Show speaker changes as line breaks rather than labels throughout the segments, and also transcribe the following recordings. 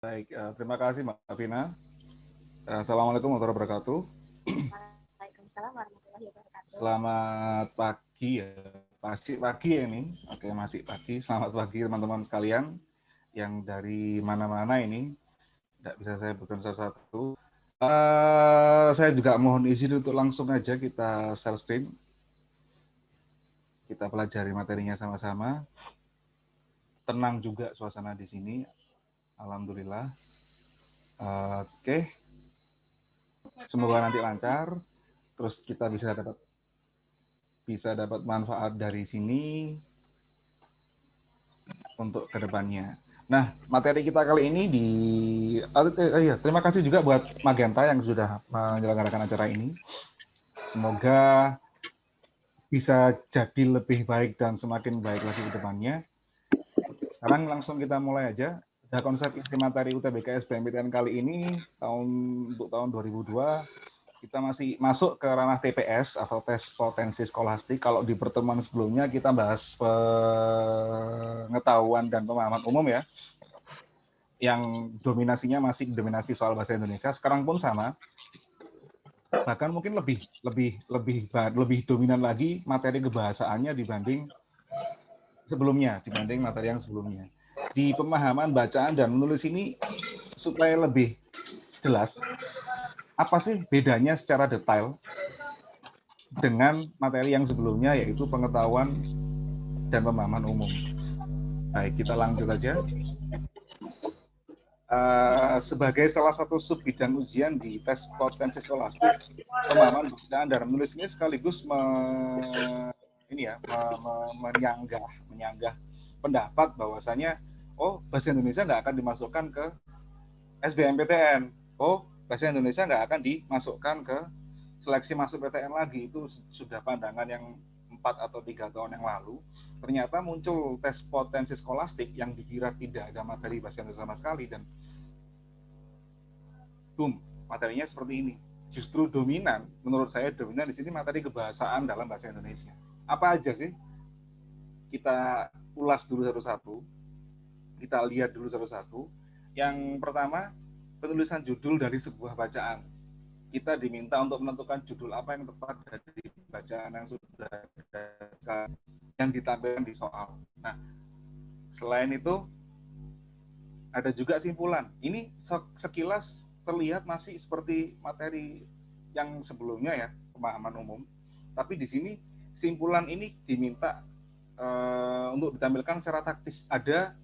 Baik, terima kasih Mbak Vina. Assalamualaikum warahmatullahi wabarakatuh.
Waalaikumsalam warahmatullahi wabarakatuh.
Selamat pagi ya, masih pagi ya ini. Oke, masih pagi. Selamat pagi teman-teman sekalian yang dari mana-mana ini. Tidak bisa saya sebutkan satu-satu. Saya juga mohon izin untuk langsung aja kita share screen. Kita pelajari materinya sama-sama. Tenang juga suasana di sini. Alhamdulillah. Oke. Semoga nanti lancar. Terus kita bisa dapat manfaat dari sini untuk kedepannya. Nah, materi kita kali ini terima kasih juga buat Magenta yang sudah menyelenggarakan acara ini. Semoga bisa jadi lebih baik dan semakin baik lagi ke depannya. Sekarang langsung kita mulai aja. Ada konsep isi materi UTBK SBMPTN kali ini untuk tahun 2002. Kita masih masuk ke ranah TPS atau tes potensi skolastik. Kalau di pertemuan sebelumnya kita bahas pengetahuan dan pemahaman umum ya, yang dominasinya masih dominasi soal bahasa Indonesia. Sekarang pun sama, bahkan mungkin lebih dominan lagi materi kebahasaannya dibanding materi yang sebelumnya. Di pemahaman bacaan dan menulis ini supaya lebih jelas, apa sih bedanya secara detail dengan materi yang sebelumnya, yaitu pengetahuan dan pemahaman umum. Baik, kita lanjut aja. Sebagai salah satu sub bidang ujian di tes potensi skolastik, pemahaman bacaan dan menulis ini sekaligus menyanggah pendapat bahwasanya bahasa Indonesia nggak akan dimasukkan ke SBMPTN. Bahasa Indonesia nggak akan dimasukkan ke seleksi masuk PTN lagi. Itu sudah pandangan yang 4 atau 3 tahun yang lalu. Ternyata muncul tes potensi skolastik yang dikira tidak ada materi bahasa Indonesia sama sekali, dan boom, materinya seperti ini. Justru dominan, menurut saya dominan di sini materi kebahasaan dalam bahasa Indonesia. Apa aja sih? Kita ulas dulu satu-satu. Kita lihat dulu satu-satu. Yang pertama, penulisan judul dari sebuah bacaan. Kita diminta untuk menentukan judul apa yang tepat dari bacaan yang sudah yang ditampilkan di soal. Nah, selain itu ada juga simpulan. Ini sekilas terlihat masih seperti materi yang sebelumnya ya, pemahaman umum. Tapi di sini simpulan ini diminta untuk ditampilkan secara taktis. Ada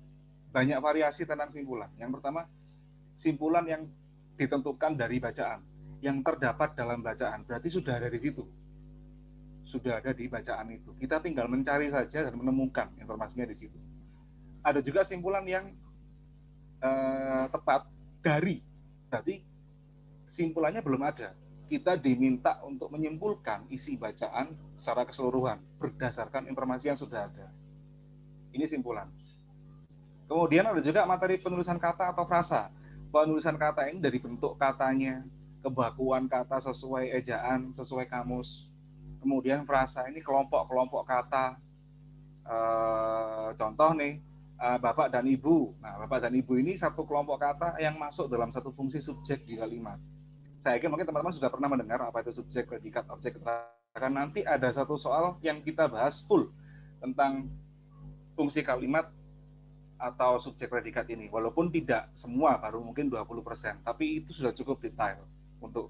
banyak variasi tentang simpulan. Yang pertama, simpulan yang ditentukan dari bacaan, yang terdapat dalam bacaan, berarti sudah ada di situ, sudah ada di bacaan itu. Kita tinggal mencari saja dan menemukan informasinya di situ. Ada juga simpulan yang tepat dari, berarti simpulannya belum ada. Kita diminta untuk menyimpulkan isi bacaan secara keseluruhan berdasarkan informasi yang sudah ada. Ini simpulan. Kemudian ada juga materi penulisan kata atau frasa. Penulisan kata ini dari bentuk katanya, kebakuan kata sesuai ejaan, sesuai kamus. Kemudian frasa ini kelompok-kelompok kata. Contoh nih, bapak dan ibu. Nah, bapak dan ibu ini satu kelompok kata yang masuk dalam satu fungsi subjek di kalimat. Saya yakin mungkin teman-teman sudah pernah mendengar apa itu subjek, predikat, objek, keterangan. Nanti ada satu soal yang kita bahas full tentang fungsi kalimat atau subjek predikat ini, walaupun tidak semua, baru mungkin 20%, tapi itu sudah cukup detail untuk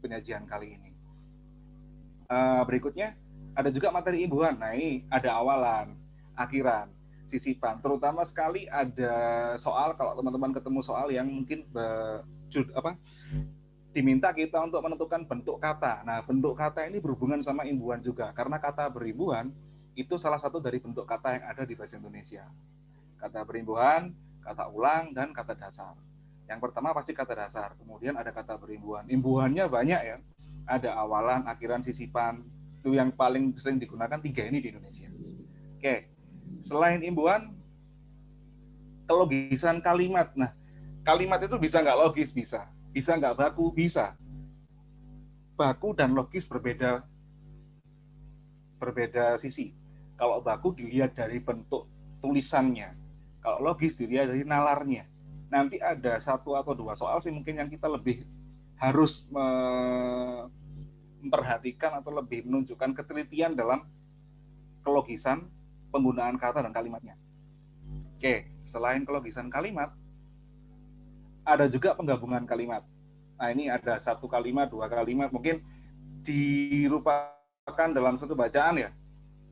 penyajian kali ini. Berikutnya ada juga materi imbuhan. Nah, ini ada awalan, akhiran, sisipan. Terutama sekali ada soal, kalau teman-teman ketemu soal yang mungkin diminta kita untuk menentukan bentuk kata. Nah, bentuk kata ini berhubungan sama imbuhan juga, karena kata berimbuhan itu salah satu dari bentuk kata yang ada di bahasa Indonesia. Kata berimbuhan, kata ulang, dan kata dasar. Yang pertama pasti kata dasar, kemudian ada kata berimbuhan. Imbuhannya banyak ya, ada awalan, akhiran, sisipan. Itu yang paling sering digunakan 3 ini di Indonesia. Oke, selain imbuhan, kelogisan kalimat. Nah, kalimat itu bisa nggak logis? Bisa nggak baku? Bisa. Baku dan logis berbeda sisi. Kalau baku dilihat dari bentuk tulisannya, Kalau logis dilihat dari nalarnya. Nanti ada satu atau dua soal sih mungkin yang kita lebih harus memperhatikan atau lebih menunjukkan ketelitian dalam kelogisan penggunaan kata dan kalimatnya. Oke, selain kelogisan kalimat, ada juga penggabungan kalimat. Nah, ini ada satu kalimat, dua kalimat, mungkin dirupakan dalam satu bacaan ya.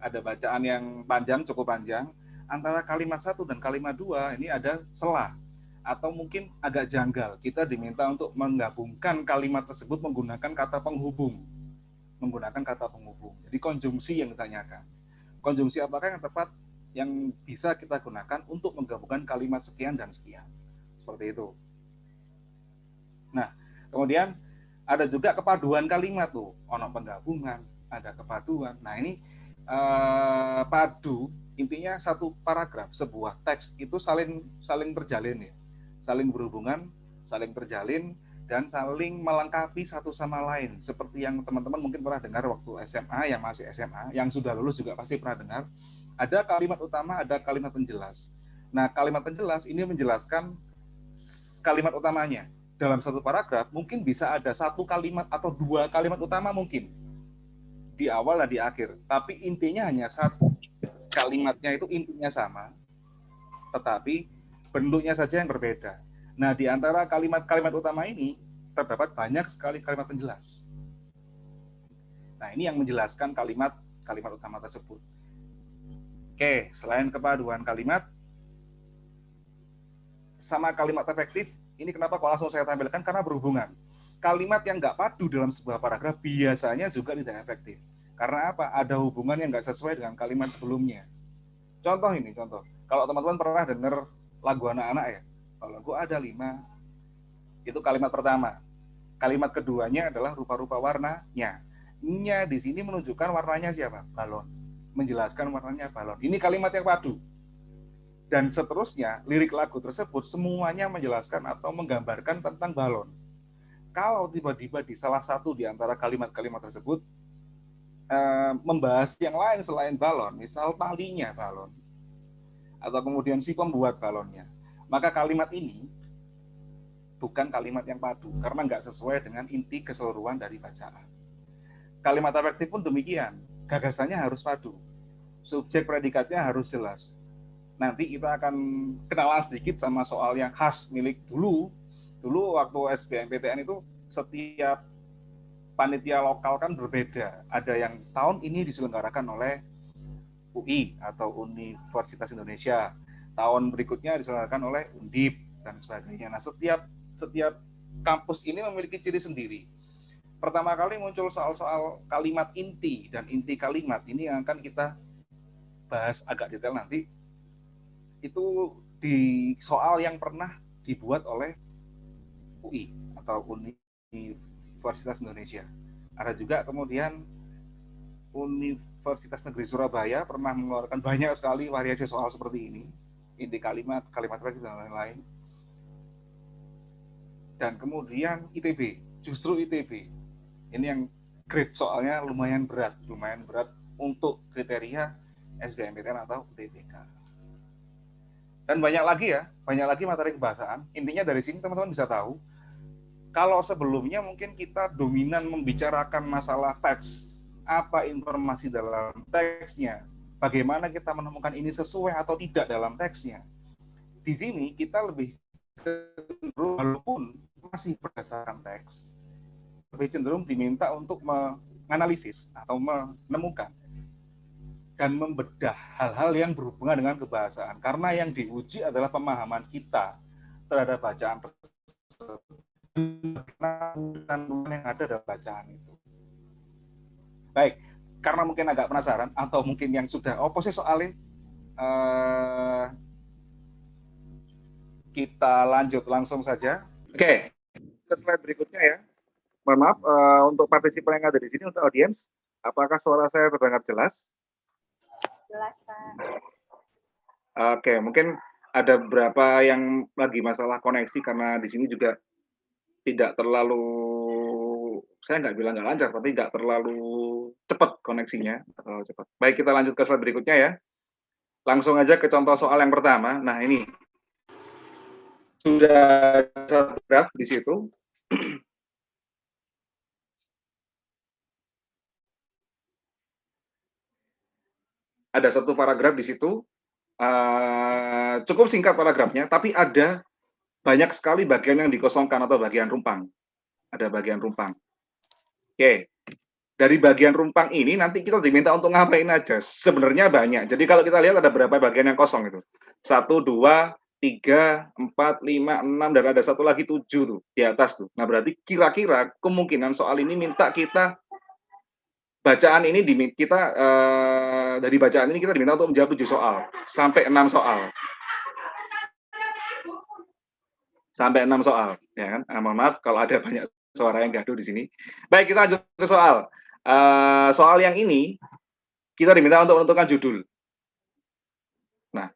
Ada bacaan yang panjang, cukup panjang. Antara kalimat satu dan kalimat dua, ini ada selah. Atau mungkin agak janggal. Kita diminta untuk menggabungkan kalimat tersebut menggunakan kata penghubung. Menggunakan kata penghubung. Jadi konjungsi yang ditanyakan. Konjungsi apakah yang tepat yang bisa kita gunakan untuk menggabungkan kalimat sekian dan sekian. Seperti itu. Nah, kemudian ada juga kepaduan kalimat tuh, ono penggabungan, ada kepaduan. Nah, ini padu intinya satu paragraf sebuah teks itu saling terjalin ya, saling berhubungan, saling terjalin dan saling melengkapi satu sama lain. Seperti yang teman-teman mungkin pernah dengar waktu SMA, yang masih SMA, yang sudah lulus juga pasti pernah dengar. Ada kalimat utama, ada kalimat penjelas. Nah, kalimat penjelas ini menjelaskan kalimat utamanya. Dalam satu paragraf mungkin bisa ada satu kalimat atau dua kalimat utama mungkin di awal dan di akhir, tapi intinya hanya satu. Kalimatnya itu intinya sama, tetapi bentuknya saja yang berbeda. Nah, di antara kalimat-kalimat utama ini terdapat banyak sekali kalimat penjelas. Nah, ini yang menjelaskan kalimat utama tersebut. Oke, selain kepaduan kalimat sama kalimat efektif, ini kenapa kok langsung saya tampilkan, karena berhubungan. Kalimat yang nggak padu dalam sebuah paragraf biasanya juga tidak efektif. Karena apa? Ada hubungan yang nggak sesuai dengan kalimat sebelumnya. Contoh ini, contoh. Kalau teman-teman pernah dengar lagu anak-anak ya, kalau lagu ada 5, itu kalimat pertama. Kalimat keduanya adalah rupa-rupa warnanya. Nya di sini menunjukkan warnanya siapa? Balon. Menjelaskan warnanya balon. Ini kalimat yang padu. Dan seterusnya, lirik lagu tersebut semuanya menjelaskan atau menggambarkan tentang balon. Kalau tiba-tiba di salah satu di antara kalimat-kalimat tersebut membahas yang lain selain balon, misal talinya balon, atau kemudian si pembuat balonnya, maka kalimat ini bukan kalimat yang padu, karena nggak sesuai dengan inti keseluruhan dari bacaan. Kalimat efektif pun demikian, gagasannya harus padu, subjek predikatnya harus jelas. Nanti kita akan kenalan sedikit sama soal yang khas milik dulu waktu SBMPTN itu setiap panitia lokal kan berbeda. Ada yang tahun ini diselenggarakan oleh UI atau Universitas Indonesia, tahun berikutnya diselenggarakan oleh Undip dan sebagainya. Nah, setiap kampus ini memiliki ciri sendiri. Pertama kali muncul soal-soal kalimat inti, dan inti kalimat ini yang akan kita bahas agak detail nanti. Itu di soal yang pernah dibuat oleh UI atau Universitas Indonesia. Ada juga kemudian Universitas Negeri Surabaya pernah mengeluarkan banyak sekali variasi soal seperti ini, inti kalimat, kalimat teks dan lain-lain. Dan kemudian ITB, justru ITB ini yang grade soalnya lumayan berat untuk kriteria SBMPTN atau UTBK. Dan banyak lagi materi kebahasaan. Intinya dari sini teman-teman bisa tahu, kalau sebelumnya mungkin kita dominan membicarakan masalah teks, apa informasi dalam teksnya, bagaimana kita menemukan ini sesuai atau tidak dalam teksnya. Di sini kita lebih cenderung, walaupun masih berdasarkan teks, lebih cenderung diminta untuk menganalisis atau menemukan dan membedah hal-hal yang berhubungan dengan kebahasaan, karena yang diuji adalah pemahaman kita terhadap bacaan tersebut, yang ada dalam bacaan itu. Baik, karena mungkin agak penasaran atau mungkin yang sudah sih soalnya, kita lanjut langsung saja. Oke, ke slide berikutnya ya. Mohon maaf untuk partisipan yang ada di sini, untuk audiens, apakah suara saya terdengar jelas?
Jelas, Pak.
Oke, mungkin ada beberapa yang lagi masalah koneksi karena di sini juga tidak terlalu, saya nggak bilang nggak lancar, tapi nggak terlalu cepat koneksinya. Baik, kita lanjut ke slide berikutnya ya. langsung aja ke contoh soal yang pertama. Nah, ini sudah ada satu graf di situ. Ada satu paragraf di situ. Cukup singkat paragrafnya, tapi ada banyak sekali bagian yang dikosongkan atau bagian rumpang. Ada bagian rumpang. Oke. Dari bagian rumpang ini nanti kita diminta untuk ngapain aja? Sebenarnya banyak. Jadi kalau kita lihat ada berapa bagian yang kosong itu? 1, 2, 3, 4, 5, 6, dan ada satu lagi 7 tuh di atas tuh. Nah berarti kira-kira kemungkinan soal ini minta kita bacaan ini kita dari bacaan ini kita diminta untuk menjawab 7 soal sampai 6 soal. Sampai 6 soal, ya kan? Mohon maaf kalau ada banyak suara yang gaduh di sini. Baik, kita lanjut ke soal. Soal yang ini kita diminta untuk menentukan judul. Nah,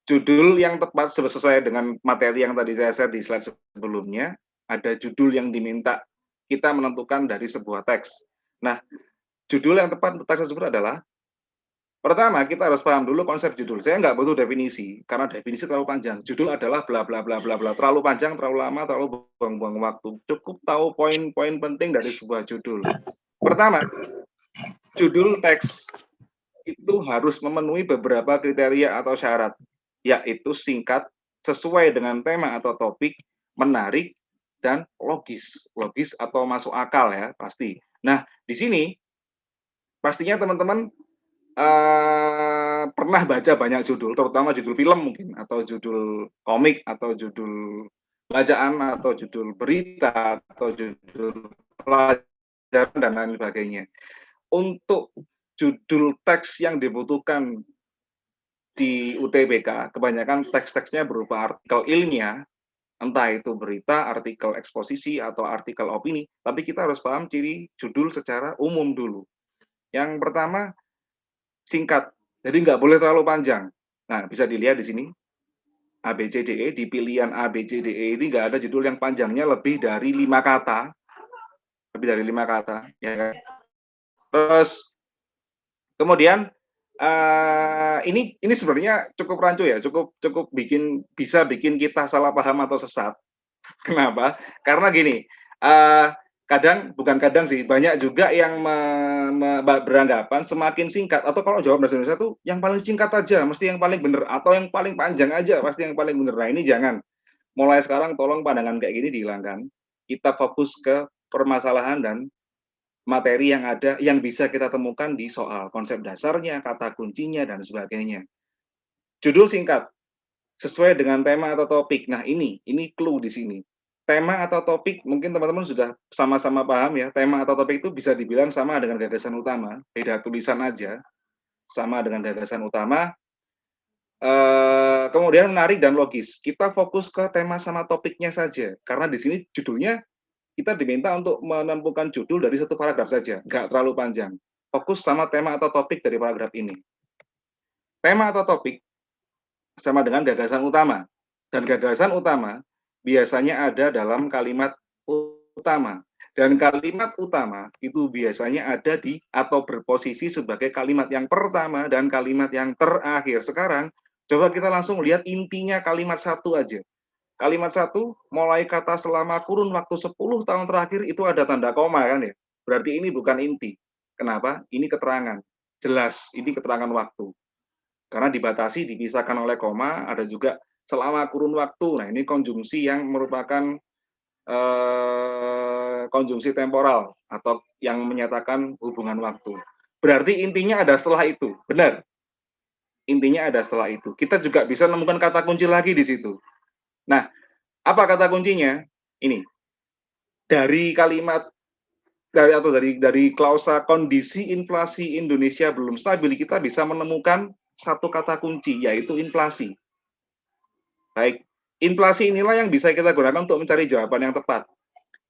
judul yang tepat sesuai dengan materi yang tadi saya share di slide sebelumnya, ada judul yang diminta kita menentukan dari sebuah teks. Nah, judul yang tepat untuk teks tersebut adalah, pertama kita harus paham dulu konsep judul. Saya nggak butuh definisi, karena definisi terlalu panjang. Judul adalah bla bla bla bla bla, terlalu panjang, terlalu lama, terlalu buang-buang waktu. Cukup tahu poin-poin penting dari sebuah judul. Pertama, judul teks itu harus memenuhi beberapa kriteria atau syarat, yaitu singkat, sesuai dengan tema atau topik, menarik, dan logis. Logis atau masuk akal ya, pasti. Nah, di sini pastinya teman-teman pernah baca banyak judul, terutama judul film mungkin, atau judul komik, atau judul bacaan, atau judul berita, atau judul pelajaran, dan lain sebagainya. Untuk judul teks yang dibutuhkan di UTBK, kebanyakan teks-teksnya berupa artikel ilmiah, entah itu berita, artikel eksposisi, atau artikel opini, tapi kita harus paham ciri judul secara umum dulu. Yang pertama, singkat, jadi nggak boleh terlalu panjang. Nah, bisa dilihat di sini, ABCDE, di pilihan ABCDE ini nggak ada judul yang panjangnya lebih dari 5 kata, ya kan? Terus, kemudian, ini sebenarnya cukup rancu ya, cukup bisa bikin kita salah paham atau sesat. Kenapa? Karena gini, bukan kadang sih, banyak juga yang beranggapan semakin singkat, atau kalau jawab bahasa Indonesia tuh yang paling singkat aja, mesti yang paling benar, atau yang paling panjang aja, pasti yang paling benar. Nah ini jangan. Mulai sekarang tolong pandangan kayak gini dihilangkan. Kita fokus ke permasalahan dan materi yang ada, yang bisa kita temukan di soal, konsep dasarnya, kata kuncinya, dan sebagainya. Judul singkat, sesuai dengan tema atau topik. Nah ini clue di sini. Tema atau topik, mungkin teman-teman sudah sama-sama paham ya, tema atau topik itu bisa dibilang sama dengan gagasan utama, beda tulisan aja, sama dengan gagasan utama. Kemudian menarik dan logis. Kita fokus ke tema sama topiknya saja, karena di sini judulnya kita diminta untuk menemukan judul dari satu paragraf saja, nggak terlalu panjang. Fokus sama tema atau topik dari paragraf ini. Tema atau topik sama dengan gagasan utama. Dan gagasan utama biasanya ada dalam kalimat utama. Dan kalimat utama itu biasanya ada di atau berposisi sebagai kalimat yang pertama dan kalimat yang terakhir. Sekarang, coba kita langsung lihat intinya kalimat satu aja. Kalimat satu, mulai kata selama kurun waktu 10 tahun terakhir itu ada tanda koma kan ya. Berarti ini bukan inti. Kenapa? Ini keterangan. Jelas, ini keterangan waktu. Karena dibatasi, dipisahkan oleh koma, ada juga selama kurun waktu. Nah, ini konjungsi yang merupakan konjungsi temporal atau yang menyatakan hubungan waktu. Berarti intinya ada setelah itu. Benar. Intinya ada setelah itu. Kita juga bisa menemukan kata kunci lagi di situ. Nah, apa kata kuncinya? Ini. Dari kalimat dari klausa kondisi inflasi Indonesia belum stabil, kita bisa menemukan satu kata kunci, yaitu inflasi. Baik, inflasi inilah yang bisa kita gunakan untuk mencari jawaban yang tepat.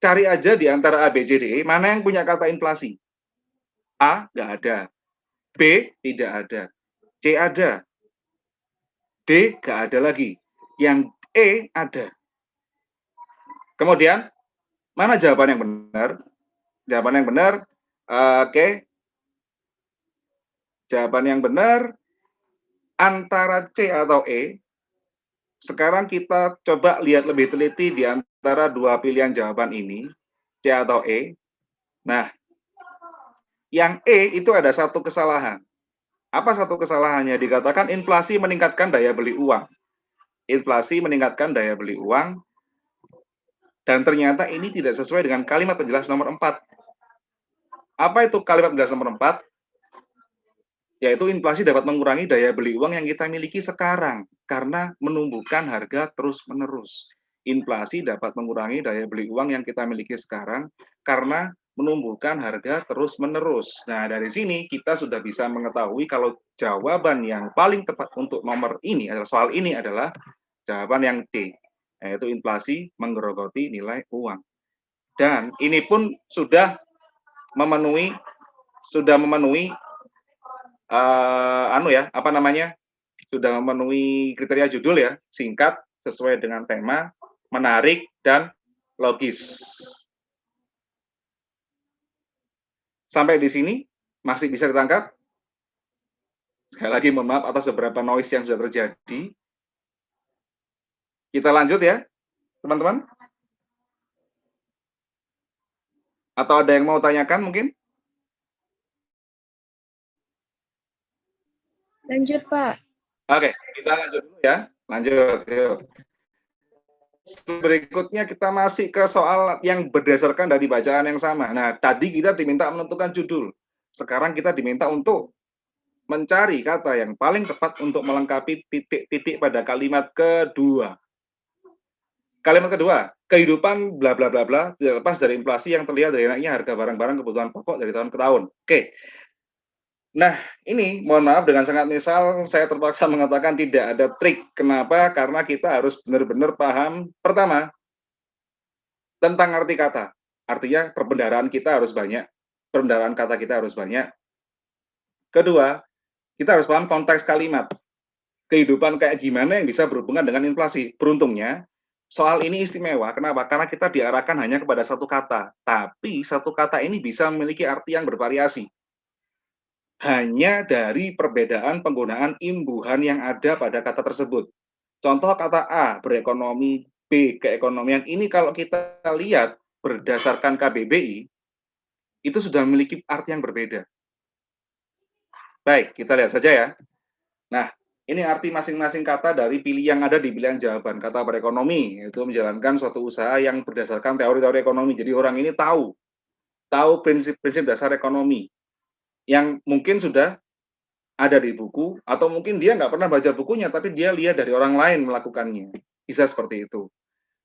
Cari aja di antara A, B, C, D, E, mana yang punya kata inflasi? A, nggak ada. B, tidak ada. C, ada. D, nggak ada lagi. Yang E, ada. Kemudian, mana jawaban yang benar? Jawaban yang benar, oke. Jawaban yang benar, antara C atau E. Sekarang kita coba lihat lebih teliti di antara dua pilihan jawaban ini, C atau E. Nah, yang E itu ada satu kesalahan. Apa satu kesalahannya? Dikatakan inflasi meningkatkan daya beli uang. Inflasi meningkatkan daya beli uang, dan ternyata ini tidak sesuai dengan kalimat penjelasan nomor 4. Apa itu kalimat penjelasan nomor 4? Yaitu inflasi dapat mengurangi daya beli uang yang kita miliki sekarang karena menumbuhkan harga terus-menerus. Inflasi dapat mengurangi daya beli uang yang kita miliki sekarang karena menumbuhkan harga terus-menerus. Nah, dari sini kita sudah bisa mengetahui kalau jawaban yang paling tepat untuk nomor ini adalah soal ini adalah jawaban yang D, yaitu inflasi menggerogoti nilai uang. Dan ini pun sudah memenuhi sudah memenuhi kriteria judul ya, singkat, sesuai dengan tema, menarik, dan logis. Sampai di sini masih bisa ditangkap? Sekali lagi mohon maaf atas beberapa noise yang sudah terjadi. Kita lanjut ya, teman-teman. Atau ada yang mau tanyakan mungkin?
Lanjut, Pak.
Oke, kita lanjut dulu ya. Lanjut. Yuk. Berikutnya kita masih ke soal yang berdasarkan dari bacaan yang sama. Nah, tadi kita diminta menentukan judul. Sekarang kita diminta untuk mencari kata yang paling tepat untuk melengkapi titik-titik pada kalimat kedua. Kalimat kedua, kehidupan bla bla bla bla tidak lepas dari inflasi yang terlihat dari naiknya harga barang-barang kebutuhan pokok dari tahun ke tahun. Oke. Nah, ini mohon maaf dengan sangat misal saya terpaksa mengatakan tidak ada trik. Kenapa? Karena kita harus benar-benar paham pertama tentang arti kata. Artinya perbendaharaan kita harus banyak. Perbendaharaan kata kita harus banyak. Kedua, kita harus paham konteks kalimat. Kehidupan kayak gimana yang bisa berhubungan dengan inflasi. Beruntungnya, soal ini istimewa. Kenapa? Karena kita diarahkan hanya kepada satu kata. Tapi satu kata ini bisa memiliki arti yang bervariasi. Hanya dari perbedaan penggunaan imbuhan yang ada pada kata tersebut. Contoh kata A, berekonomi, B, keekonomian. Ini kalau kita lihat berdasarkan KBBI, itu sudah memiliki arti yang berbeda. Baik, kita lihat saja ya. Nah, ini arti masing-masing kata dari yang ada di pilihan jawaban. Kata berekonomi, itu menjalankan suatu usaha yang berdasarkan teori-teori ekonomi. Jadi orang ini tahu prinsip-prinsip dasar ekonomi yang mungkin sudah ada di buku, atau mungkin dia nggak pernah baca bukunya, tapi dia lihat dari orang lain melakukannya. Bisa seperti itu.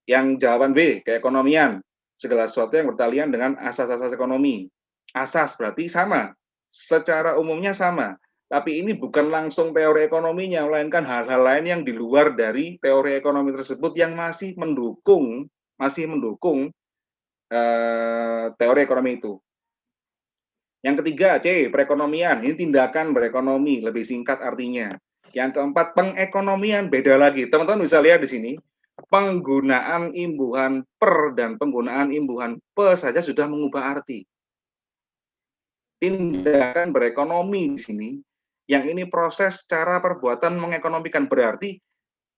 Yang jawaban B, keekonomian. Segala sesuatu yang bertalian dengan asas-asas ekonomi. Asas berarti sama. Secara umumnya sama. Tapi ini bukan langsung teori ekonominya, melainkan hal-hal lain yang di luar dari teori ekonomi tersebut yang masih mendukung teori ekonomi itu. Yang ketiga, C, perekonomian. Ini tindakan berekonomi, lebih singkat artinya. Yang keempat, pengekonomian. Beda lagi. Teman-teman bisa lihat di sini, penggunaan imbuhan per dan penggunaan imbuhan pe saja sudah mengubah arti. Tindakan berekonomi di sini, yang ini proses cara perbuatan mengekonomikan. Berarti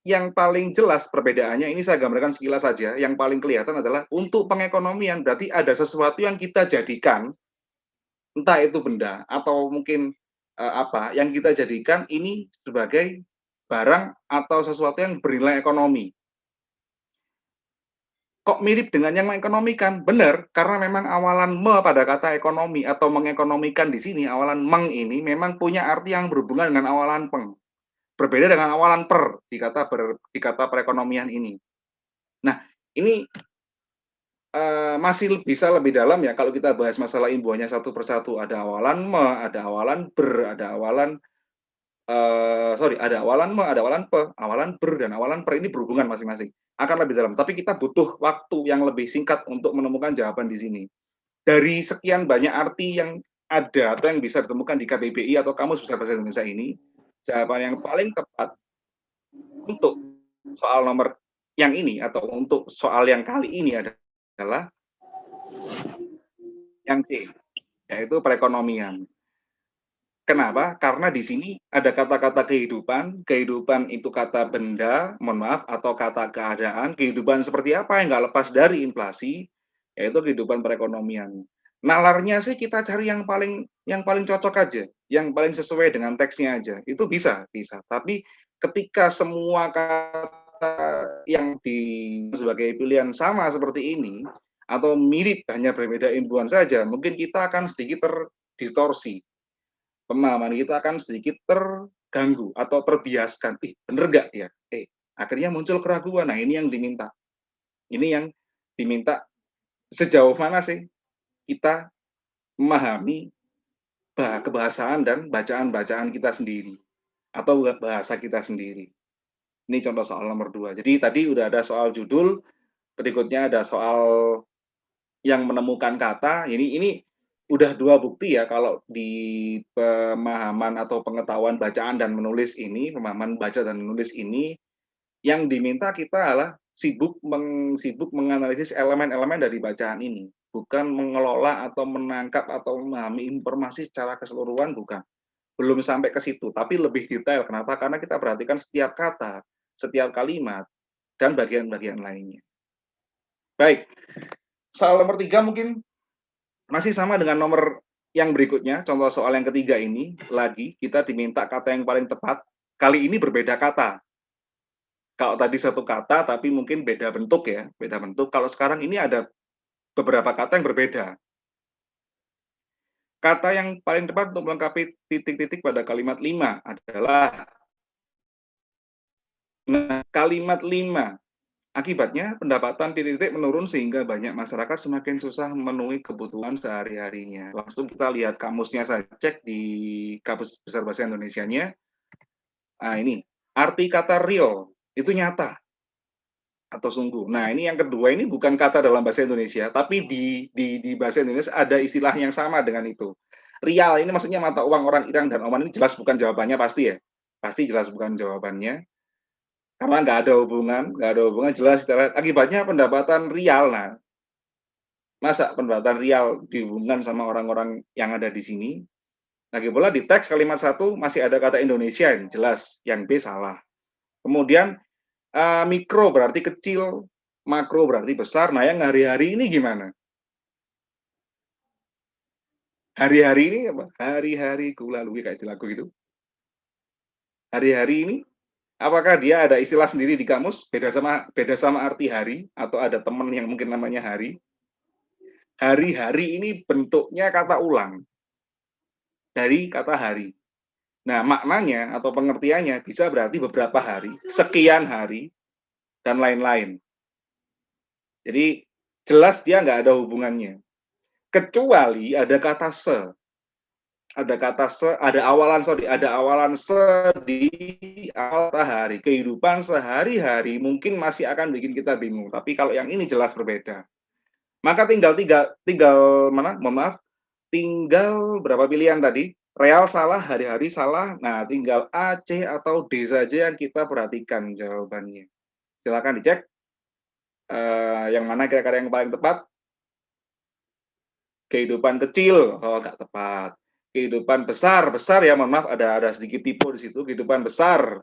yang paling jelas perbedaannya, ini saya gambarkan sekilas saja, yang paling kelihatan adalah untuk pengekonomian, berarti ada sesuatu yang kita jadikan, entah itu benda atau mungkin apa yang kita jadikan ini sebagai barang atau sesuatu yang bernilai ekonomi. Kok mirip dengan yang mengekonomikan? Benar, karena memang awalan me pada kata ekonomi atau mengekonomikan di sini, awalan meng ini memang punya arti yang berhubungan dengan awalan peng. Berbeda dengan awalan per di kata perekonomian ini. Nah, ini masih bisa lebih dalam ya kalau kita bahas masalah imbuhannya satu persatu. Ada awalan me, ada awalan ber, ada awalan ada awalan me, ada awalan pe, awalan ber, dan awalan per ini berhubungan masing-masing. Akan lebih dalam. Tapi kita butuh waktu yang lebih singkat untuk menemukan jawaban di sini. Dari sekian banyak arti yang ada atau yang bisa ditemukan di KBBI atau Kamus Besar Bahasa Indonesia ini, jawaban yang paling tepat untuk soal nomor yang ini atau untuk soal yang kali ini adalah yang C, yaitu perekonomian. Kenapa? Karena di sini ada kata-kata kehidupan, kehidupan itu kata benda, mohon maaf, atau kata keadaan, kehidupan seperti apa yang nggak lepas dari inflasi, yaitu kehidupan perekonomian. Nalarnya sih kita cari yang paling cocok aja, yang paling sesuai dengan teksnya aja. Itu bisa, bisa. Tapi ketika semua kata yang sebagai pilihan sama seperti ini, atau mirip hanya berbeda imbuhan saja, mungkin kita akan sedikit terdistorsi, pemahaman kita akan sedikit terganggu atau terbiaskan. Bener nggak ya? Akhirnya muncul keraguan. Nah, ini yang diminta. Ini yang diminta, sejauh mana sih kita memahami kebahasaan dan bacaan-bacaan kita sendiri atau bahasa kita sendiri. Ini contoh soal nomor 2. Jadi tadi udah ada soal judul, berikutnya ada soal yang menemukan kata. Ini udah 2 bukti ya kalau di pemahaman atau pengetahuan bacaan dan menulis ini, pemahaman baca dan menulis ini, yang diminta kita adalah sibuk menganalisis elemen-elemen dari bacaan ini, bukan mengelola atau menangkap atau memahami informasi secara keseluruhan, bukan. Belum sampai ke situ, tapi lebih detail. Kenapa? Karena kita perhatikan setiap kata, setiap kalimat, dan bagian-bagian lainnya. Baik, soal nomor 3 mungkin masih sama dengan nomor yang berikutnya, contoh soal yang ketiga ini, lagi kita diminta kata yang paling tepat, kali ini berbeda kata. Kalau tadi satu kata, tapi mungkin beda bentuk ya, beda bentuk. Kalau sekarang ini ada beberapa kata yang berbeda. Kata yang paling tepat untuk melengkapi titik-titik pada kalimat 5 adalah kalimat 5. Akibatnya, pendapatan titik-titik menurun sehingga banyak masyarakat semakin susah memenuhi kebutuhan sehari-harinya. Langsung kita lihat kamusnya saja, cek di Kamus Besar Bahasa Indonesianya. Nah, ini, arti kata real, itu nyata atau sungguh. Nah, ini yang kedua, ini bukan kata dalam bahasa Indonesia, tapi di bahasa Indonesia ada istilah yang sama dengan itu. Real, ini maksudnya mata uang orang Iran dan Oman, ini jelas bukan jawabannya, pasti ya. Pasti jelas bukan jawabannya. Karena nggak ada hubungan jelas kita lihat akibatnya pendapatan rial. Nah, masa pendapatan rial dihubungkan sama orang-orang yang ada di sini? Lagi pula di teks kalimat 1 masih ada kata Indonesia, ini jelas, yang B salah. Kemudian mikro berarti kecil, makro berarti besar. Nah, yang hari-hari ini gimana? Hari-hari ini apa? Hari-hari ku lalui, kayak di lagu gitu. Hari-hari ini apakah dia ada istilah sendiri di kamus, beda sama arti hari, atau ada teman yang mungkin namanya hari? Hari-hari ini bentuknya kata ulang dari kata hari. Nah, maknanya atau pengertiannya bisa berarti beberapa hari, sekian hari, dan lain-lain. Jadi jelas dia nggak ada hubungannya. Kecuali ada kata se. Ada kata se, ada awalan se di awal hari. Kehidupan sehari-hari mungkin masih akan bikin kita bingung. Tapi kalau yang ini jelas berbeda. Maka tinggal mana? Mohon maaf, tinggal berapa pilihan tadi? Real salah, hari-hari salah. Nah, tinggal A, C, atau D saja yang kita perhatikan jawabannya. Silakan dicek yang mana kira-kira yang paling tepat. Kehidupan kecil, oh nggak tepat. Kehidupan besar ya, mohon maaf, ada sedikit tipe di situ. Kehidupan besar,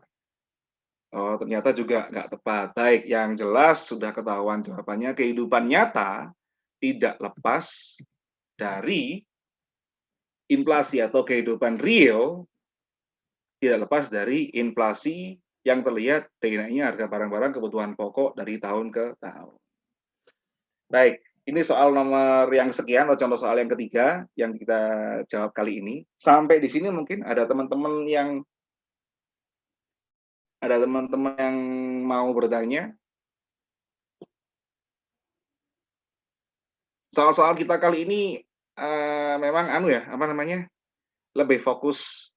oh ternyata juga nggak tepat. Baik, yang jelas sudah ketahuan jawabannya. Kehidupan nyata tidak lepas dari inflasi atau kehidupan real, tidak lepas dari inflasi yang terlihat dari naiknya harga barang-barang kebutuhan pokok dari tahun ke tahun. Baik, ini soal nomor yang sekian, atau contoh soal yang ketiga yang kita jawab kali ini. Sampai di sini mungkin ada teman-teman yang mau bertanya. Soal-soal kita kali ini memang lebih fokus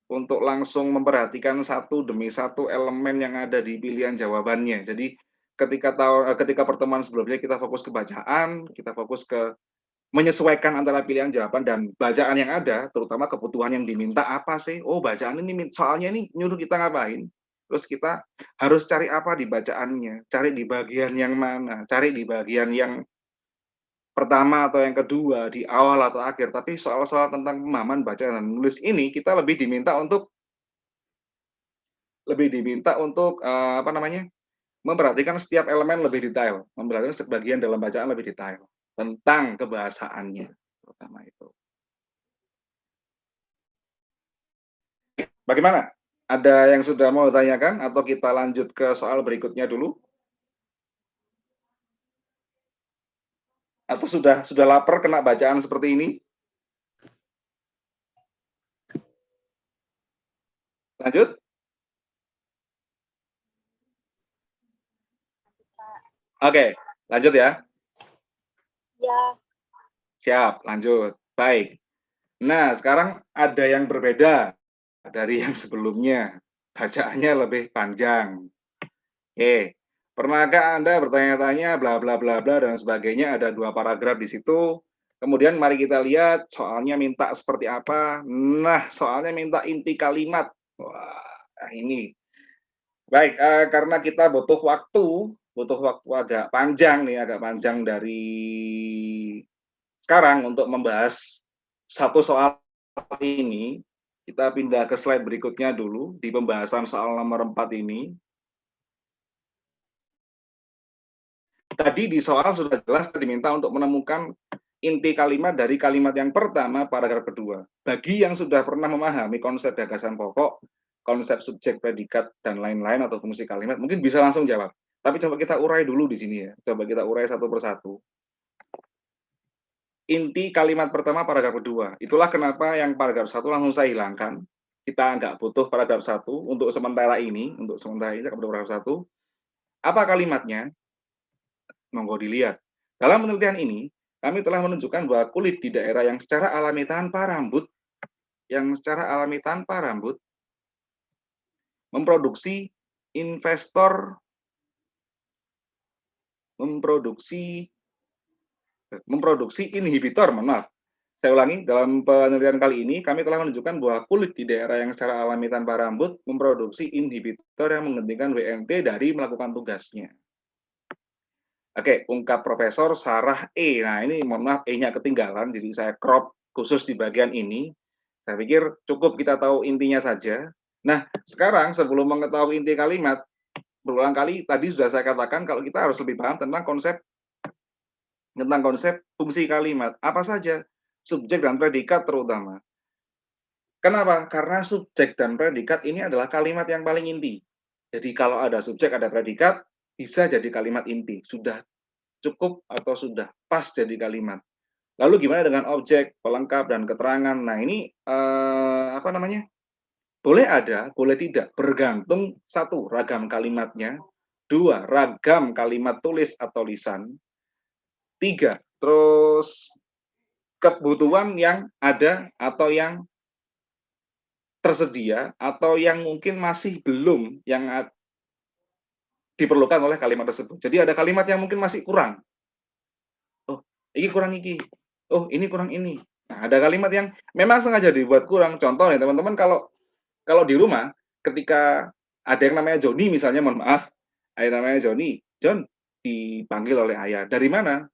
untuk langsung memperhatikan satu demi satu elemen yang ada di pilihan jawabannya. Jadi ketika pertemuan sebelumnya kita fokus ke bacaan, kita fokus ke menyesuaikan antara pilihan jawaban dan bacaan yang ada, terutama kebutuhan yang diminta apa sih? Oh, bacaan ini soalnya ini nyuruh kita ngapain? Terus kita harus cari apa di bacaannya? Cari di bagian yang mana? Cari di bagian yang pertama atau yang kedua, di awal atau akhir, tapi soal-soal tentang pemahaman baca dan menulis ini kita lebih diminta untuk apa namanya, memperhatikan setiap elemen lebih detail, memperhatikan sebagian dalam bacaan lebih detail tentang kebahasaannya, terutama itu. Bagaimana? Ada yang sudah mau ditanyakan atau kita lanjut ke soal berikutnya dulu? Atau sudah lapar kena bacaan seperti ini? Lanjut? Oke, lanjut ya.
Ya.
Siap, lanjut. Baik. Nah, sekarang ada yang berbeda dari yang sebelumnya. Bacaannya lebih panjang. Oke. Pernahkah Anda bertanya-tanya bla bla bla bla dan sebagainya, ada 2 paragraf di situ. Kemudian mari kita lihat soalnya minta seperti apa. Nah, soalnya minta inti kalimat. Wah, ini. Baik, karena kita butuh waktu agak panjang nih, agak panjang dari sekarang untuk membahas satu soal ini. Kita pindah ke slide berikutnya dulu, di pembahasan soal nomor 4 ini. Tadi di soal sudah jelas diminta untuk menemukan inti kalimat dari kalimat yang pertama paragraf kedua. Bagi yang sudah pernah memahami konsep gagasan pokok, konsep subjek, predikat, dan lain-lain atau fungsi kalimat, mungkin bisa langsung jawab. Tapi coba kita urai dulu di sini ya. Coba kita urai satu persatu. Inti kalimat pertama paragraf kedua. Itulah kenapa yang paragraf 1 langsung saya hilangkan. Kita nggak butuh paragraf 1 untuk sementara ini. Untuk sementara ini, paragraf 1. Apa kalimatnya? Monggo dilihat. Dalam penelitian ini, kami telah menunjukkan bahwa kulit di daerah yang secara alami tanpa rambut, memproduksi inhibitor, maaf. Saya ulangi, dalam penelitian kali ini kami telah menunjukkan bahwa kulit di daerah yang secara alami tanpa rambut memproduksi inhibitor yang menghentikan WMT dari melakukan tugasnya. Oke, ungkap Profesor Sarah E. Nah, ini mohon maaf E-nya ketinggalan, jadi saya crop khusus di bagian ini. Saya pikir cukup kita tahu intinya saja. Nah, sekarang sebelum mengetahui inti kalimat, berulang kali tadi sudah saya katakan kalau kita harus lebih paham tentang konsep fungsi kalimat. Apa saja? Subjek dan predikat terutama. Kenapa? Karena subjek dan predikat ini adalah kalimat yang paling inti. Jadi kalau ada subjek, ada predikat, bisa jadi kalimat inti. Sudah cukup atau sudah pas jadi kalimat. Lalu gimana dengan objek, pelengkap, dan keterangan? Nah ini apa namanya? Boleh ada, boleh tidak. Bergantung satu, ragam kalimatnya. Dua, ragam kalimat tulis atau lisan. Tiga, terus kebutuhan yang ada atau yang tersedia atau yang mungkin masih belum yang diperlukan oleh kalimat tersebut. Jadi ada kalimat yang mungkin masih kurang. Oh, ini kurang ini. Oh, ini kurang ini. Nah, ada kalimat yang memang sengaja dibuat kurang. Contoh nih, teman-teman, kalau di rumah ketika ada yang namanya Joni misalnya, mohon maaf, ada yang namanya Joni, John dipanggil oleh ayah. Dari mana?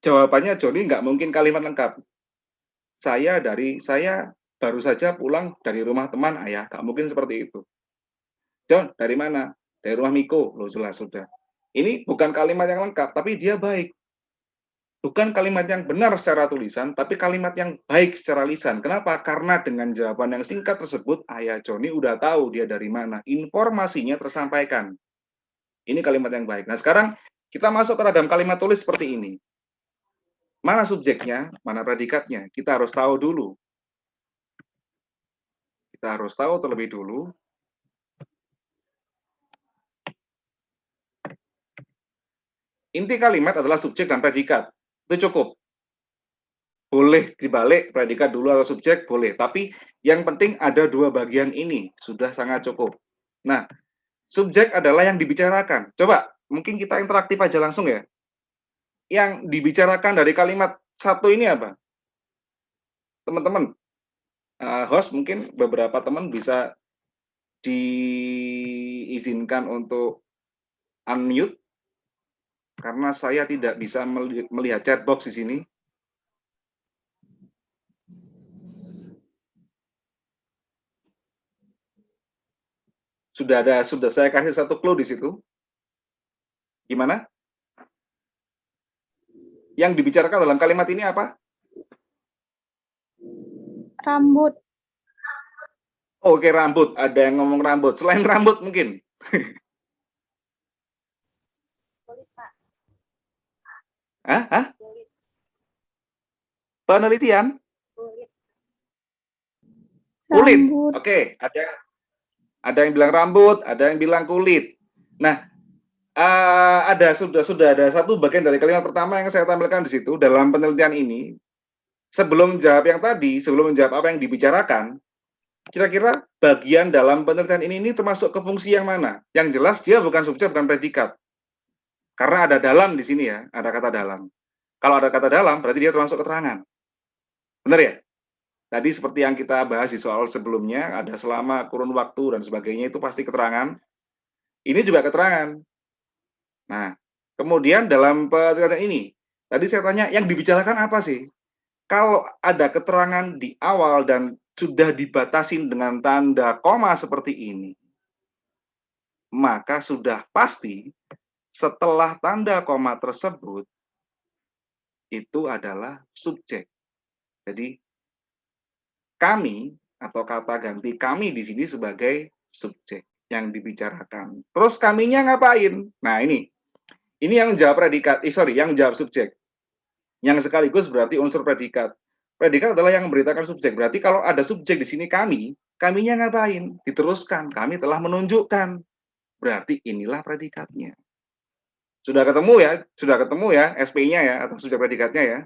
Jawabannya Joni nggak mungkin kalimat lengkap. Saya baru saja pulang dari rumah teman ayah. Nggak mungkin seperti itu. John, dari mana? Dari rumah Miko. Loh, jelas sudah. Ini bukan kalimat yang lengkap, tapi dia baik. Bukan kalimat yang benar secara tulisan, tapi kalimat yang baik secara lisan. Kenapa? Karena dengan jawaban yang singkat tersebut, ayah Joni udah tahu dia dari mana. Informasinya tersampaikan. Ini kalimat yang baik. Nah, sekarang kita masuk ke ragam kalimat tulis seperti ini. Mana subjeknya, mana predikatnya? Kita harus tahu dulu. Kita harus tahu terlebih dulu. Inti kalimat adalah subjek dan predikat. Itu cukup. Boleh dibalik predikat dulu atau subjek, boleh. Tapi yang penting ada dua bagian ini, sudah sangat cukup. Nah, subjek adalah yang dibicarakan. Coba, mungkin kita interaktif aja langsung ya. Yang dibicarakan dari kalimat satu ini apa? Teman-teman, host mungkin beberapa teman bisa diizinkan untuk unmute. karena saya tidak bisa melihat chat box di sini. Sudah saya kasih satu clue di situ. Gimana? Yang dibicarakan dalam kalimat ini apa?
Rambut.
Oke, rambut. Ada yang ngomong rambut. Selain rambut mungkin.
Kulit, Pak.
Hah?
Kulit.
Penelitian?
Kulit.
Kulit.
Rambut.
Oke, ada yang bilang rambut, ada yang bilang kulit. Nah, sudah ada satu bagian dari kalimat pertama yang saya tampilkan di situ dalam penelitian ini. Sebelum menjawab yang tadi, sebelum menjawab apa yang dibicarakan, kira-kira bagian dalam penelitian ini termasuk ke fungsi yang mana? Yang jelas dia bukan subjek, bukan predikat. Karena ada dalam di sini ya, ada kata dalam. Kalau ada kata dalam, berarti dia termasuk keterangan. Benar ya? Tadi seperti yang kita bahas di soal sebelumnya, ada selama, kurun waktu, dan sebagainya, itu pasti keterangan. Ini juga keterangan. Nah, kemudian dalam penelitian ini, tadi saya tanya, yang dibicarakan apa sih? Kalau ada keterangan di awal dan sudah dibatasin dengan tanda koma seperti ini, maka sudah pasti setelah tanda koma tersebut, itu adalah subjek. Jadi, kami atau kata ganti kami di sini sebagai subjek yang dibicarakan. Terus kaminya ngapain? Nah, ini yang menjawab predikat, yang menjawab subjek. Yang sekaligus berarti unsur predikat. Predikat adalah yang memberitakan subjek. Berarti kalau ada subjek di sini kaminya ngapain? Diteruskan, kami telah menunjukkan. Berarti inilah predikatnya. Sudah ketemu ya SP-nya ya, atau subjek predikatnya ya.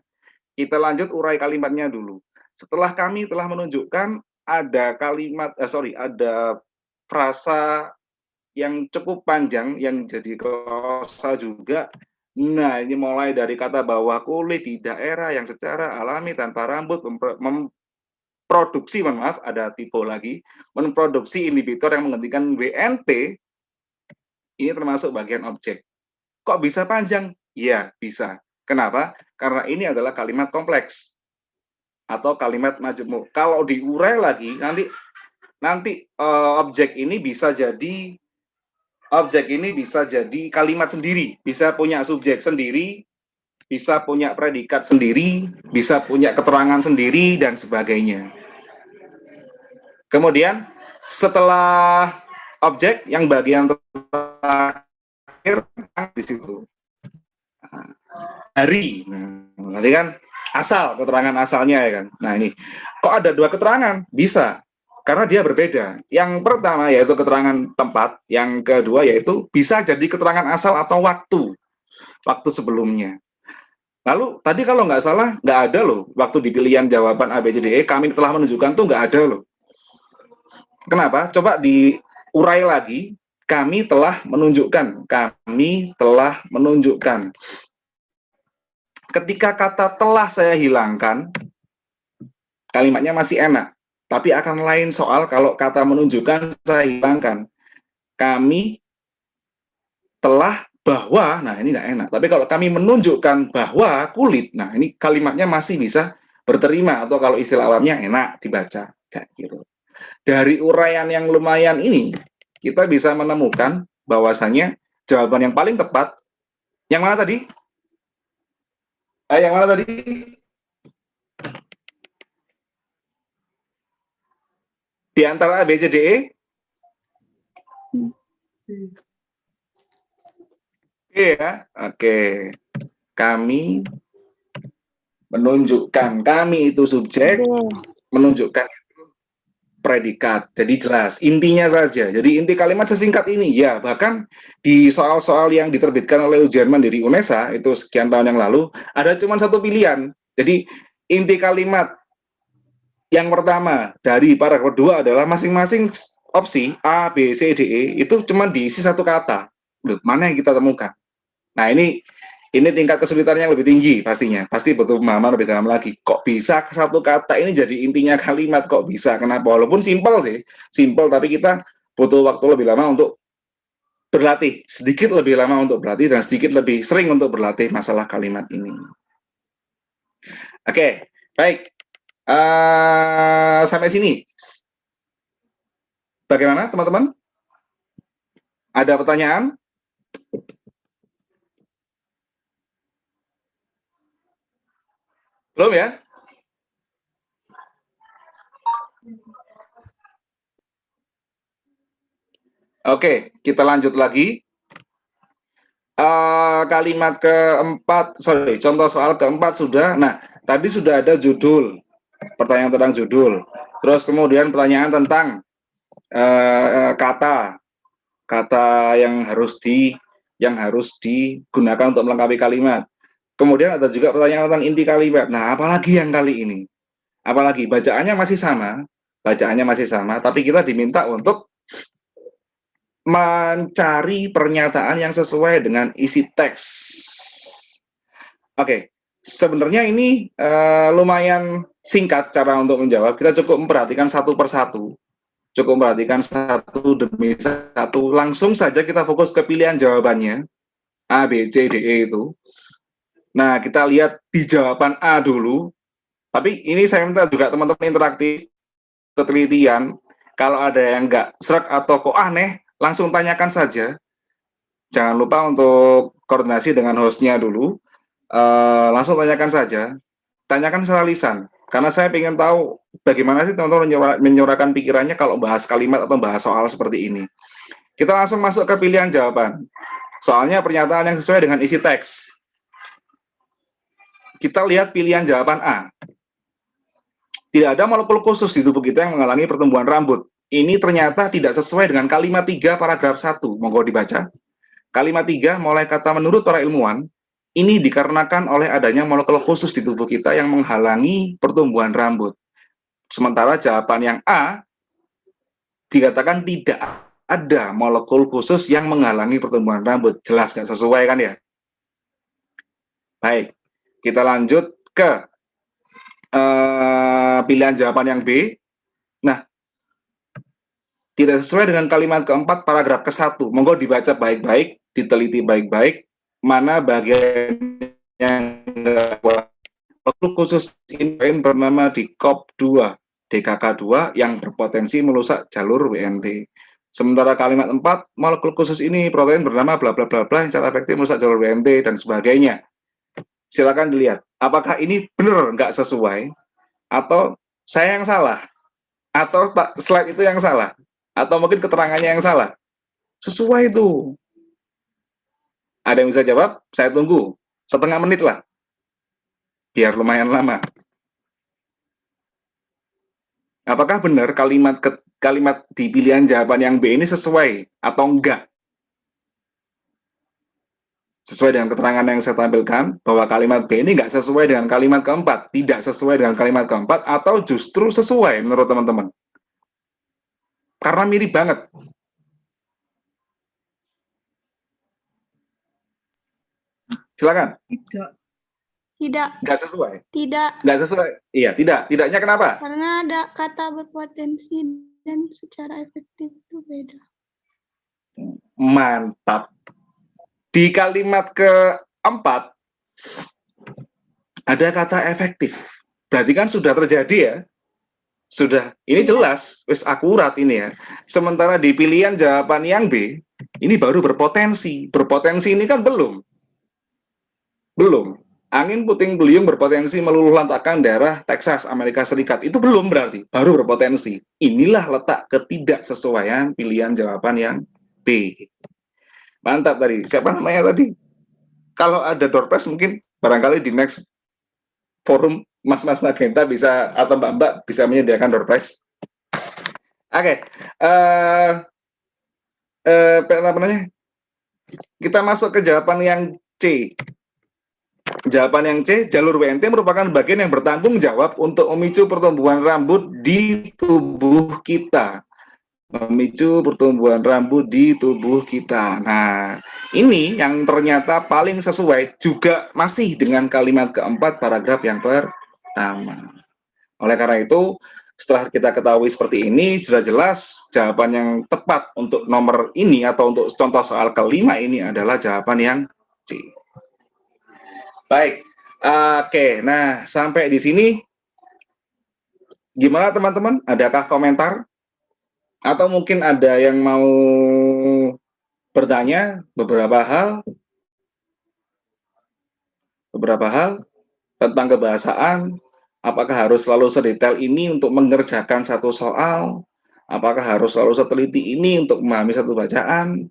Kita lanjut urai kalimatnya dulu. Setelah kami telah menunjukkan, ada ada frasa yang cukup panjang yang jadi klausa juga. Nah, ini mulai dari kata bahwa kulit di daerah yang secara alami tanpa rambut memproduksi, ada tipe lagi, memproduksi inhibitor yang menghentikan WNT, ini termasuk bagian objek. Kok bisa panjang? Ya, bisa. Kenapa? Karena ini adalah kalimat kompleks atau kalimat majemuk. Kalau diurai lagi, nanti objek ini bisa jadi kalimat sendiri, bisa punya subjek sendiri, bisa punya predikat sendiri, bisa punya keterangan sendiri, dan sebagainya. Kemudian, setelah objek, yang bagian terakhir di situ. Hari. Nah, nanti kan asal, keterangan asalnya ya kan. Nah, ini kok ada dua keterangan? Bisa. Karena dia berbeda. Yang pertama yaitu keterangan tempat, yang kedua yaitu bisa jadi keterangan asal atau waktu sebelumnya. Lalu tadi kalau nggak salah nggak ada loh waktu di pilihan jawaban A, B, C, D, E kami telah menunjukkan tuh nggak ada loh. Kenapa? Coba diurai lagi. Kami telah menunjukkan. Ketika kata telah saya hilangkan, kalimatnya masih enak. Tapi akan lain soal kalau kata menunjukkan saya hilangkan. Kami telah bahwa, nah ini nggak enak. Tapi kalau kami menunjukkan bahwa kulit, nah ini kalimatnya masih bisa berterima, atau kalau istilah awamnya enak dibaca. Kayak gitu. Dari uraian yang lumayan ini, kita bisa menemukan bahwasannya jawaban yang paling tepat, yang mana tadi? Yang mana tadi? Di antara A, B, C, D, E? Iya, oke. Kami menunjukkan, kami itu subjek, menunjukkan predikat. Jadi jelas, intinya saja. Jadi inti kalimat sesingkat ini, ya bahkan di soal-soal yang diterbitkan oleh ujian mandiri UNESA, itu sekian tahun yang lalu, ada cuma satu pilihan. Jadi inti kalimat yang pertama dari paragraf kedua adalah masing-masing opsi A, B, C, D, E, itu cuma diisi satu kata. Loh, mana yang kita temukan? Nah, ini tingkat kesulitannya lebih tinggi pastinya. Pasti butuh pemahaman lebih dalam lagi. Kok bisa satu kata ini jadi intinya kalimat? Kok bisa? Kenapa? Walaupun simpel sih. Simpel, tapi kita butuh waktu lebih lama untuk berlatih, sedikit lebih lama untuk berlatih dan sedikit lebih sering untuk berlatih masalah kalimat ini. Oke, baik. Sampai sini. Bagaimana teman-teman? Ada pertanyaan? Belum ya? Oke, kita lanjut lagi. Kalimat keempat, contoh soal keempat sudah. Nah, tadi sudah ada judul, pertanyaan tentang judul. Terus kemudian pertanyaan tentang kata yang harus digunakan untuk melengkapi kalimat. Kemudian ada juga pertanyaan tentang inti kalimat. Nah, apalagi yang kali ini? Apalagi bacaannya masih sama, tapi kita diminta untuk mencari pernyataan yang sesuai dengan isi teks. Oke, sebenarnya ini lumayan singkat cara untuk menjawab. Kita cukup memperhatikan satu persatu, demi satu. Langsung saja kita fokus ke pilihan jawabannya, A, B, C, D, E itu. Nah, kita lihat di jawaban A dulu. Tapi ini saya minta juga teman-teman interaktif, ketelitian. Kalau ada yang nggak serak atau kok aneh, langsung tanyakan saja. Jangan lupa untuk koordinasi dengan hostnya dulu. Langsung tanyakan saja. Tanyakan secara lisan. Karena saya ingin tahu bagaimana sih teman-teman menyuarakan pikirannya kalau bahas kalimat atau bahas soal seperti ini. Kita langsung masuk ke pilihan jawaban. Soalnya pernyataan yang sesuai dengan isi teks. Kita lihat pilihan jawaban A. Tidak ada molekul khusus di tubuh kita yang menghalangi pertumbuhan rambut. Ini ternyata tidak sesuai dengan kalimat 3 paragraf 1. Monggo dibaca. Kalimat 3, mulai kata menurut para ilmuwan, ini dikarenakan oleh adanya molekul khusus di tubuh kita yang menghalangi pertumbuhan rambut. Sementara jawaban yang A, dikatakan tidak ada molekul khusus yang menghalangi pertumbuhan rambut. Jelas nggak sesuai kan ya? Baik, kita lanjut ke pilihan jawaban yang B. Nah, tidak sesuai dengan kalimat keempat paragraf ke-1. Monggo dibaca baik-baik, diteliti baik-baik, mana bagian yang molekul khusus ini bernama di COP2, DKK2 yang berpotensi merusak jalur WNT. Sementara kalimat 4, molekul khusus ini protein bernama bla bla bla bla yang secara efektif merusak jalur WNT dan sebagainya. Silakan dilihat, apakah ini benar nggak sesuai, atau saya yang salah, atau slide itu yang salah, atau mungkin keterangannya yang salah. Sesuai itu. Ada yang bisa jawab? Saya tunggu setengah menit lah, biar lumayan lama. Apakah benar kalimat di pilihan jawaban yang B ini sesuai atau enggak? Sesuai dengan keterangan yang saya tampilkan, bahwa kalimat B ini nggak sesuai dengan kalimat keempat, tidak sesuai dengan kalimat keempat, atau justru sesuai menurut teman-teman? Karena mirip banget. Silakan.
Tidak.
Nggak sesuai?
Tidak.
Nggak sesuai? Iya, tidak. Tidaknya kenapa?
Karena ada kata berpotensi dan secara efektif itu beda.
Mantap. Di kalimat keempat ada kata efektif. Berarti kan sudah terjadi ya? Sudah. Ini jelas, wis akurat ini ya. Sementara di pilihan jawaban yang B, ini baru berpotensi. Berpotensi ini kan belum. Angin puting beliung berpotensi meluluh lantakkan daerah Texas, Amerika Serikat. Itu belum berarti, baru berpotensi. Inilah letak ketidaksesuaian pilihan jawaban yang B. Mantap tadi. Siapa namanya tadi? Kalau ada doorpress mungkin barangkali di next forum Mas-Mas Nagenta bisa, atau Mbak-Mbak bisa menyediakan doorpress. Oke. Apa namanya? Kita masuk ke jawaban yang C. Jawaban yang C, jalur WNT merupakan bagian yang bertanggung jawab untuk memicu pertumbuhan rambut di tubuh kita. Memicu pertumbuhan rambut di tubuh kita. Nah, ini yang ternyata paling sesuai juga masih dengan kalimat keempat paragraf yang pertama. Oleh karena itu, Setelah kita ketahui seperti ini, sudah jelas jawaban yang tepat untuk nomor ini atau untuk contoh soal kelima ini adalah jawaban yang C. Baik, oke. Nah, sampai di sini gimana teman-teman? Adakah komentar? Atau mungkin ada yang mau bertanya beberapa hal tentang kebahasaan? Apakah harus selalu sedetail ini untuk mengerjakan satu soal? Apakah harus selalu seteliti ini untuk memahami satu bacaan?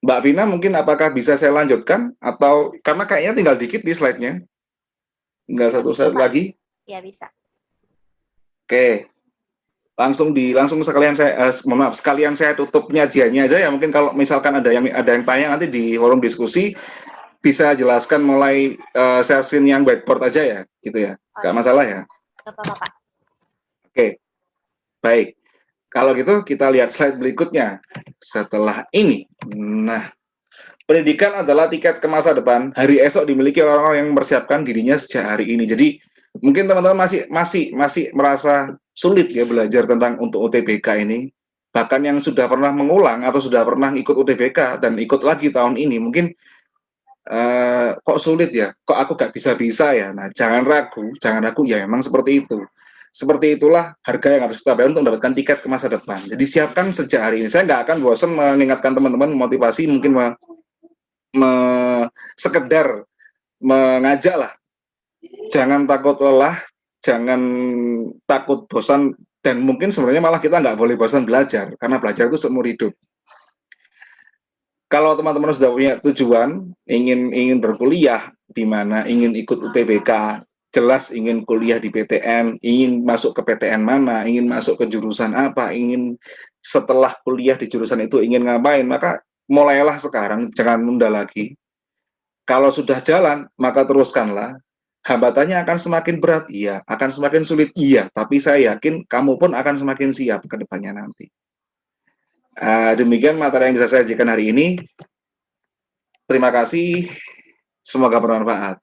Mbak Vina, mungkin apakah bisa saya lanjutkan? Atau karena kayaknya tinggal dikit di slide-nya. Tinggal satu slide lagi.
Ya, bisa.
Oke. Langsung sekalian saya tutup penyajiannya aja ya. Mungkin kalau misalkan ada yang tanya nanti di forum diskusi, bisa jelaskan mulai share screen yang whiteboard aja ya, gitu ya. Nggak masalah ya.
Bapak.
Oke, baik. Kalau gitu kita lihat slide berikutnya. Setelah ini, nah, pendidikan adalah tiket ke masa depan. Hari esok dimiliki orang-orang yang mempersiapkan dirinya sejak hari ini. Jadi mungkin teman-teman masih merasa sulit ya belajar tentang untuk UTBK ini. Bahkan yang sudah pernah mengulang atau sudah pernah ikut UTBK dan ikut lagi tahun ini, mungkin kok sulit ya, kok aku gak bisa-bisa ya. Nah, jangan ragu ya, memang seperti itu. Seperti itulah harga yang harus kita bayar untuk mendapatkan tiket ke masa depan. Jadi siapkan sejak hari ini. Saya nggak akan bosan mengingatkan teman-teman, motivasi mungkin sekedar mengajak lah. Jangan takut lelah, jangan takut bosan, dan mungkin sebenarnya malah kita nggak boleh bosan belajar, karena belajar itu seumur hidup. Kalau teman-teman sudah punya tujuan, ingin berkuliah di mana, ingin ikut UTBK, jelas ingin kuliah di PTN, ingin masuk ke PTN mana, ingin masuk ke jurusan apa, ingin setelah kuliah di jurusan itu ingin ngapain, maka mulailah sekarang, jangan nunda lagi. Kalau sudah jalan, maka teruskanlah. Hambatannya akan semakin berat, iya. Akan semakin sulit, iya. Tapi saya yakin kamu pun akan semakin siap ke depannya nanti. Demikian materi yang bisa saya sajikan hari ini. Terima kasih. Semoga bermanfaat.